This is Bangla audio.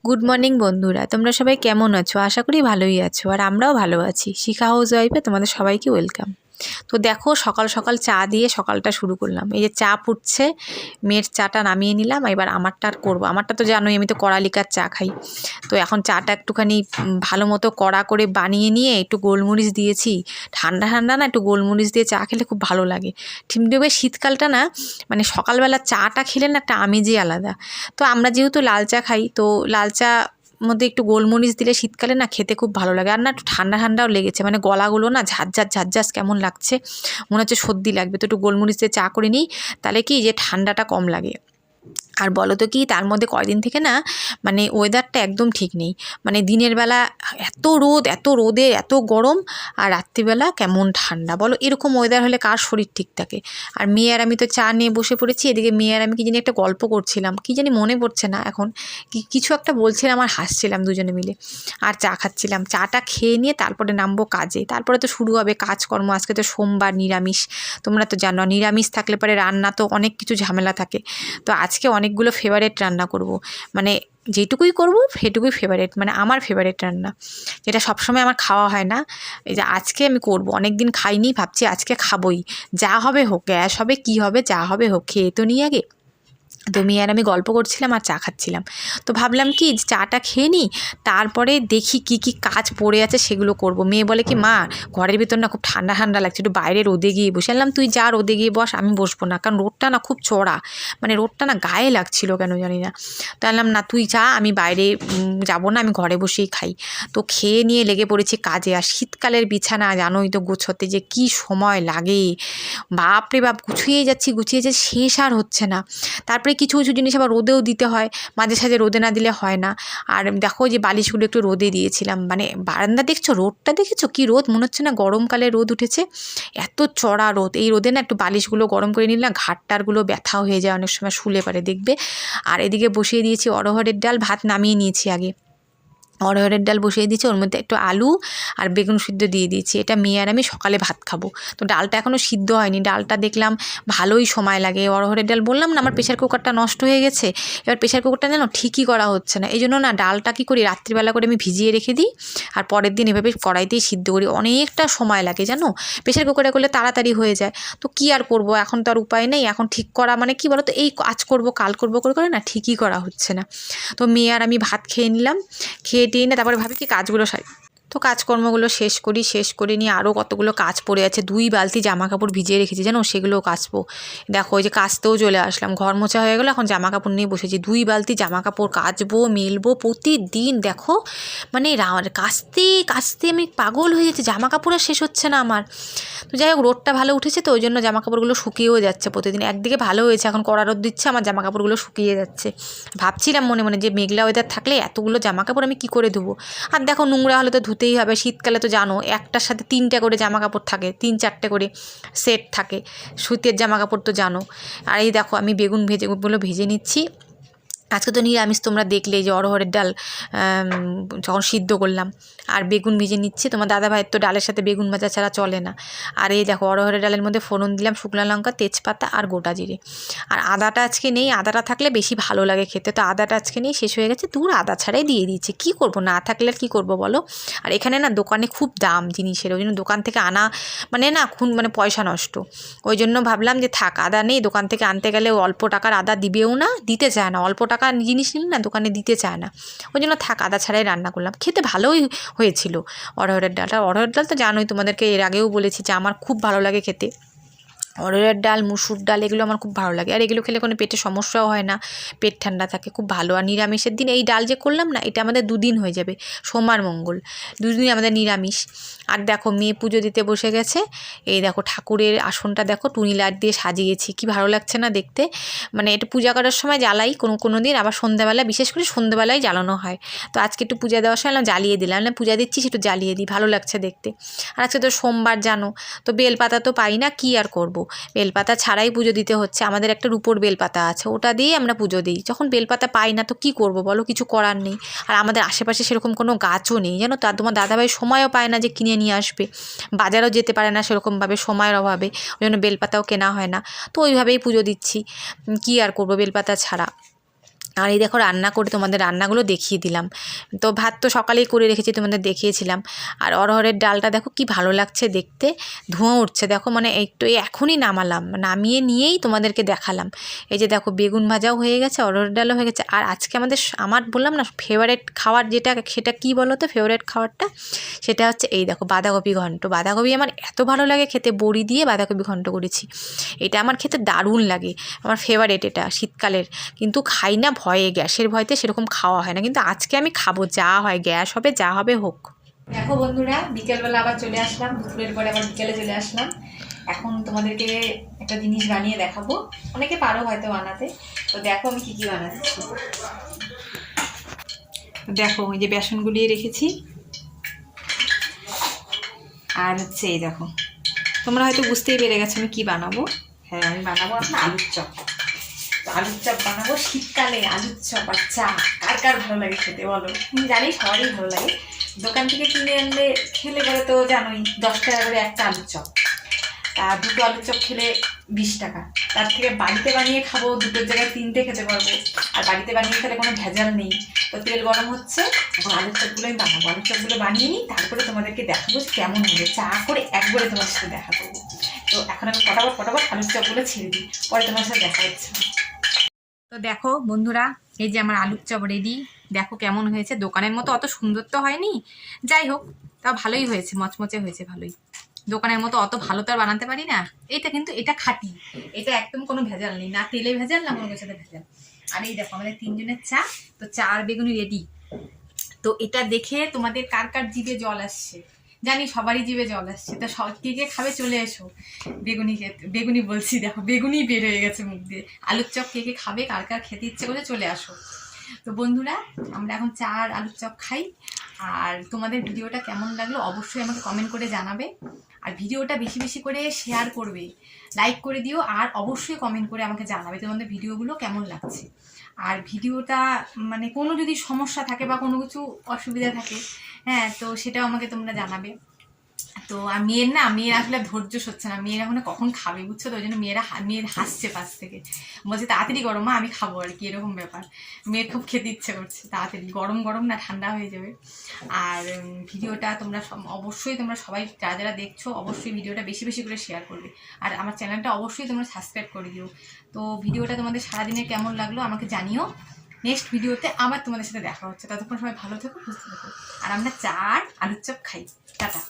গুড মর্নিং বন্ধুরা, তোমরা সবাই কেমন আছো? আশা করি ভালোই আছো, আর আমরাও ভালো আছি। শিখা হাউস ওয়াইফে তোমাদের সবাইকে ওয়েলকাম। তো দেখো, সকাল সকাল চা দিয়ে সকালটা শুরু করলাম। এই যে চা ফুটছে, মেয়ের চাটা নামিয়ে নিলাম। এবার আমারটা আর করবো। আমারটা তো জানোই, আমি তো কড়া লিকার চা খাই। তো এখন চাটা একটুখানি ভালো মতো কড়া করে বানিয়ে নিয়ে একটু গোলমরিচ দিয়েছি। ঠান্ডা ঠান্ডা না, একটু গোলমরিচ দিয়ে চা খেলে খুব ভালো লাগে। ঠিক দেখবে শীতকালটা না, মানে সকালবেলা চাটা খেলে না একটা আমেজই আলাদা। তো আমরা যেহেতু লাল চা খাই, তো লাল চা মধ্যে একটু গোলমরিচ দিলে শীতকালে না খেতে খুব ভালো লাগে। আর না একটু ঠান্ডা ঠান্ডাও লেগেছে, মানে গলাগুলো না ঝাঁঝ কেমন লাগছে, মনে হচ্ছে সর্দি লাগবে। তো একটু গোলমরিচ দিয়ে চা করে নিই, তাহলে কি যে ঠান্ডাটা কম লাগে। আর বলো তো কি, তার মধ্যে কয়দিন থেকে না মানে ওয়েদারটা একদম ঠিক নেই। মানে দিনের বেলা এত রোদ, এত রোদে এত গরম, আর রাত্রিবেলা কেমন ঠান্ডা। বলো, এরকম ওয়েদার হলে কার শরীর ঠিক থাকে? আর মেয়ে আর আমি তো চা নিয়ে বসে পড়েছি। এদিকে মেয়ে আর আমি কি জানি একটা গল্প করছিলাম, কি জানি মনে পড়ছে না এখন। কিছু একটা বলছিলাম আর হাসছিলাম দুজনে মিলে, আর চা খাচ্ছিলাম। চাটা খেয়ে নিয়ে তারপরে নামবো কাজে। তারপরে তো শুরু হবে কাজকর্ম। আজকে তো সোমবার, নিরামিষ। তোমরা তো জানো, নিরামিষ থাকলে পরে রান্না তো অনেক কিছু ঝামেলা থাকে। তো আজকে অনেকগুলো ফেভারিট রান্না করব, মানে যেটুকুই করব সেটুকুই ফেভারিট, মানে আমার ফেভারিট রান্না, যেটা সবসময় আমার খাওয়া হয় না। এই যে আজকে আমি করব, অনেক দিন খাইনি, ভাবছি আজকে খাবই। যা হবে হোক, গ্যাস হবে কি হবে, যা হবে হোক, খেয়ে তো নিই আগে। তো মেয়ে আর আমি গল্প করছিলাম আর চা খাচ্ছিলাম। তো ভাবলাম কি চাটা খেয়ে নিই, তারপরে দেখি কি কি কাজ পড়ে আছে সেগুলো করব। মেয়ে বলে কি, মা ঘরের ভিতর না খুব ঠান্ডা ঠান্ডা লাগছে, একটু বাইরে রোদে গিয়ে বসে। আনলাম তুই যা, রোদে গিয়ে বস, আমি বসবো না, কারণ রোদটা না খুব চড়া, মানে রোদটা না গায়ে লাগছিল কেন জানি না। তো আনলাম না, তুই যা, আমি বাইরে যাব না, আমি ঘরে বসেই খাই। তো খেয়ে নিয়ে লেগে পড়েছি কাজে। আর শীতকালের বিছানা জানোই তো, গোছাতে যে কি সময় লাগে, বাপরে বাপ, গুছিয়ে যাচ্ছি শেষ আর হচ্ছে না। তারপরে কিছু কিছু জিনিস আবার রোদেও দিতে হয়, মাঝে সাঝে রোদে না দিলে হয় না। আর দেখো যে বালিশগুলো একটু রোদে দিয়েছিলাম, মানে বারান্দা দেখছো, রোদটা দেখেছো কি রোদ, মনে হচ্ছে না গরমকালে রোদ উঠেছে, এত চড়া রোদ। এই রোদে না একটু বালিশগুলো গরম করে নিলাম, ঘাটটারগুলো ব্যথা হয়ে যায় অনেক সময়, শুলে পারে দেখবে। আর এদিকে বসিয়ে দিয়েছি অরহরের ডাল, ভাত নামিয়ে নিয়েছি আগে। অরহরের ডাল বসিয়ে দিয়েছি, ওর মধ্যে একটু আলু আর বেগুন সিদ্ধ দিয়ে দিয়েছি। এটা মেয়ে আর আমি সকালে ভাত খাবো। তো ডালটা এখনও সিদ্ধ হয়নি, ডালটা দেখলাম ভালোই সময় লাগে। অরহরের ডাল বললাম না, আমার প্রেশার কুকারটা নষ্ট হয়ে গেছে। এবার প্রেশার কুকারটা যেন ঠিকই করা হচ্ছে না, এই জন্য না ডালটা কী করি, রাত্রিবেলা করে আমি ভিজিয়ে রেখে দিই, আর পরের দিন এভাবে কড়াইতেই সিদ্ধ করি। অনেকটা সময় লাগে জানো, প্রেশার কুকারে করলে তাড়াতাড়ি হয়ে যায়। তো কী আর করবো, এখন তো আর উপায় নেই। এখন ঠিক করা মানে কি বলো তো, এই আজ করবো কাল করবো করে করে না ঠিকই করা হচ্ছে না। তো মেয়ে আর আমি ভাত খেয়ে নিলাম, খেয়ে টেয়ে না তারপরে ভাবি কি কাজগুলো সারি। তো কাজকর্মগুলো শেষ করে নিয়ে আরও কতগুলো কাজ পড়ে আছে। 2 বালতি জামা কাপড় ভিজিয়ে রেখেছি জানো, সেগুলোও কাচবো। দেখো ওই যে কাচতেও চলে আসলাম, ঘর মোছা হয়ে গেলো, এখন জামা কাপড় নিয়ে বসেছি। 2 বালতি জামা কাপড় কাচবো, মেলবো প্রতিদিন। দেখো মানে কাচতে কাচতে আমি পাগল হয়ে যাচ্ছি, জামা কাপড় আর শেষ হচ্ছে না আমার। তো যাই হোক, রোদটা ভালো উঠেছে, তো ওই জন্য জামা কাপড়গুলো শুকিয়েও যাচ্ছে প্রতিদিন। একদিকে ভালো হয়েছে, এখন কড়া রোদ দিচ্ছে, আমার জামা কাপড়গুলো শুকিয়ে যাচ্ছে। ভাবছিলাম মনে মনে যে মেঘলা ওয়েদার থাকলে এতগুলো জামা কাপড় আমি কী করে ধুবো। আর দেখো নোংরা হলে তো ধুতেই হবে, শীতকালে তো জানো একটার সাথে 3টে করে জামা কাপড় থাকে, 3-4টে করে সেট থাকে শীতের জামা কাপড়, তো জানো। আর এই দেখো আমি বেগুন ভেজে নিচ্ছি। আজকে তো নিরামিষ, তোমরা দেখলে যে অরহরের ডাল যখন সিদ্ধ করলাম, আর বেগুন ভেজে নিচ্ছি। তোমার দাদাভাইয়ের তো ডালের সাথে বেগুন ভাজা ছাড়া চলে না। আর এই দেখো অরহরের ডালের মধ্যে ফোড়ন দিলাম শুকনো লঙ্কা, তেজপাতা আর গোটা জিরে। আর আদাটা আজকে নেই, আদাটা থাকলে বেশি ভালো লাগে খেতে, তো আদাটা আজকে নেই, শেষ হয়ে গেছে। দূর, আদা ছাড়াই দিয়ে দিয়েছি, কী করবো, না থাকলে আর কী করবো বলো। আর এখানে না দোকানে খুব দাম জিনিসের, ওই জন্য দোকান থেকে আনা মানে না মানে পয়সা নষ্ট। ওই জন্য ভাবলাম যে থাক, আদা নেই, দোকান থেকে আনতে গেলে অল্প টাকার আদা দিবেও না, দিতে চায় না, অল্প টাকা জিনিস নিলে না দোকানে দিতে চায় না। ওই জন্য থাক, আদা ছাড়াই রান্না করলাম। খেতে ভালোই হয়েছিল অরহরের ডালটা। অরহরের ডাল তো জানোই, তোমাদেরকে এর আগেও বলেছি যে আমার খুব ভালো লাগে খেতে। অরহরের ডাল, মুসুর ডাল এগুলো আমার খুব ভালো লাগে, আর এগুলো খেলে কোনো পেটে সমস্যাও হয় না, পেট ঠান্ডা থাকে, খুব ভালো। আর নিরামিষের দিন এই ডাল যে করলাম না, এটা আমাদের 2 দিন হয়ে যাবে, সোমবার মঙ্গল 2 দিনই আমাদের নিরামিষ। আর দেখো মেয়ে পুজো দিতে বসে গেছে। এই দেখো ঠাকুরের আসনটা দেখো টুনি লাইট দিয়ে সাজিয়েছি, কি ভালো লাগছে না দেখতে। মানে এটা পূজা করার সময় জ্বালাই কোনো দিন, আবার সন্ধ্যাবেলা, বিশেষ করে সন্ধ্যাবেলায় জ্বালানো হয়। তো আজকে একটু পূজা দেওয়ার সময় জ্বালিয়ে দিলাম, পূজা দিচ্ছি একটু জ্বালিয়ে দিই, ভালো লাগছে দেখতে। আর আজকে তো সোমবার জানো, তো বেলপাতা তো পাই না, কী আর করবো, বেলপাতা ছাড়াই পুজো দিতে হচ্ছে। আমাদের একটা রূপোর বেলপাতা আছে, ওটা দিয়েই আমরা পুজো দিই। যখন বেলপাতা পাই না তো কী করবো বলো, কিছু করার নেই। আর আমাদের আশেপাশে সেরকম কোনো গাছও নেই জানো তো। আর তোমার দাদাভাই সময়ও পায় না যে কিনে নিয়ে আসবে, বাজারও যেতে পারে না সেরকমভাবে সময়ের অভাবে, ওই জন্য বেলপাতাও কেনা হয় না। তো ওইভাবেই পুজো দিচ্ছি, কী আর করবো বেলপাতা ছাড়া। আর এই দেখো রান্না করে তোমাদের রান্নাগুলো দেখিয়ে দিলাম। তো ভাত তো সকালেই করে রেখেছি, তোমাদের দেখিয়েছিলাম। আর অরহরের ডালটা দেখো কি ভালো লাগছে দেখতে, ধোঁয়া উঠছে দেখো, মানে একটু এখনই নামালাম, নামিয়ে নিয়েই তোমাদেরকে দেখালাম। এই যে দেখো বেগুন ভাজাও হয়ে গেছে, অরহরের ডালও হয়ে গেছে। আর আজকে আমার বললাম না ফেভারিট খাবার যেটা, সেটা কী বলো তো ফেভারিট খাবারটা? সেটা হচ্ছে এই দেখো বাঁধাকপি ঘন্ট। বাঁধাকপি আমার এত ভালো লাগে খেতে, বড়ি দিয়ে বাঁধাকপি ঘন্ট করেছি। এটা আমার খেতে দারুণ লাগে, আমার ফেভারিট এটা শীতকালের। কিন্তু খাই না ভয়ে, গ্যাসের ভয়তে সেরকম খাওয়া হয় না, কিন্তু আজকে আমি খাবো, যা হয় গ্যাস হবে যা হবে হোক। দেখো বন্ধুরা, বিকেলবেলা আবার চলে আসলাম, দুপুরের পরে আবার বিকেলে চলে আসলাম। এখন তোমাদেরকে একটা জিনিস বানিয়ে দেখাবো, অনেকে পারো হয়তো বানাতে। তো দেখো আমি কি কি বানাচ্ছি। দেখো এই যে বেসন গুলিয়ে রেখেছি, আর হচ্ছে এই দেখো, তোমরা হয়তো বুঝতেই পেরে গেছো আমি কি বানাবো। হ্যাঁ, আমি বানাবো এখন আলুর চপ। আলুর চপ বানাবো শীতকালে, আলুর চপ আর চা। কার কার ভালো লাগে খেতে বলো? আমি জানি সবারই ভালো লাগে। দোকান থেকে কিনে আনলে খেলে পরে তো জানোই 10 টাকা করে একটা আলুর চপ, আর দুটো আলুর চপ খেলে 20 টাকা। তার থেকে বাড়িতে বানিয়ে খাবো, দুটোর জায়গায় 3টে খেতে পারবো। আর বাড়িতে বানিয়ে খেলে কোনো ভেজাল নেই। তো তেল গরম হচ্ছে, এখন আলুর চপগুলো আমি বানাবো। আলুর চপগুলো বানিয়ে নিই, তারপরে তোমাদেরকে দেখাবো কেমন হবে। চা করে একবারে তোমার সাথে দেখা করবো। তো এখন আমি ফটাফট আলুর চপগুলো ছেড়ে দিই, পরে তোমার সাথে দেখা হচ্ছে। তো দেখো বন্ধুরা, এই যে আমার আলুর চপ রেডি। দেখো কেমন হয়েছে, দোকানের মতো অত সুন্দর তো হয়নি, যাই হোক তাও ভালোই হয়েছে, মচমচে হয়েছে ভালোই। দোকানের মতো অত ভালো তো আর বানাতে পারি না। এটা কিন্তু এটা খাঁটি, এটা একদম কোনো ভেজাল নেই, না তেলে ভেজাল না কোনো কিছুতে ভেজাল। আর এই দেখো আমাদের 3 জনের চা, তো চা আর বেগুনি রেডি। তো এটা দেখে তোমাদের কার কার জিভে জল আসছে, জানি সবারই জিভে জল আসছে। তা কে কে খাবে চলে এসো বেগুনি খেতে। বেগুনি বলছি, দেখো বেগুনি বের হয়ে গেছে মুখ দিয়ে। আলুর চপ কে কে খাবে, কার কার খেতে ইচ্ছে করে চলে আসো। তো বন্ধুরা, আমরা এখন চা আর আলুর চপ খাই। আর তোমাদের ভিডিওটা কেমন লাগলো অবশ্যই আমাকে কমেন্ট করে জানাবে। আর ভিডিওটা বেশি বেশি করে শেয়ার করবে, লাইক করে দিও। আর অবশ্যই কমেন্ট করে আমাকে জানাবে তোমাদের ভিডিওগুলো কেমন লাগছে। আর ভিডিওটা মানে কোনো যদি সমস্যা থাকে বা কোনো কিছু অসুবিধা থাকে, হ্যাঁ, তো সেটাও আমাকে তোমরা জানাবে। তো আর মেয়ের আসলে ধৈর্য সচ্ছে না, মেয়েরা এখন কখন খাবে বুঝছো তো, ওই জন্য মেয়ের হাসছে পাশ থেকে, বলছে তাড়াতাড়ি গরম মা আমি খাবো আর কি, এরকম ব্যাপার। মেয়ের খুব খেতে ইচ্ছে করছে তাড়াতাড়ি, গরম গরম না ঠান্ডা হয়ে যাবে। আর ভিডিওটা তোমরা অবশ্যই তোমরা সবাই যারা যারা দেখছো অবশ্যই ভিডিওটা বেশি বেশি করে শেয়ার করবে। আর আমার চ্যানেলটা অবশ্যই তোমরা সাবস্ক্রাইব করে দিও। তো ভিডিওটা তোমাদের সারাদিনে কেমন লাগলো আমাকে জানিও। নেক্সট ভিডিওতে আবার তোমাদের সাথে দেখা হচ্ছে, ততক্ষণ সবাই ভালো থেকো, সুস্থ থেকো। আর আমরা চা আর আলুর চপ খাই। টাটা।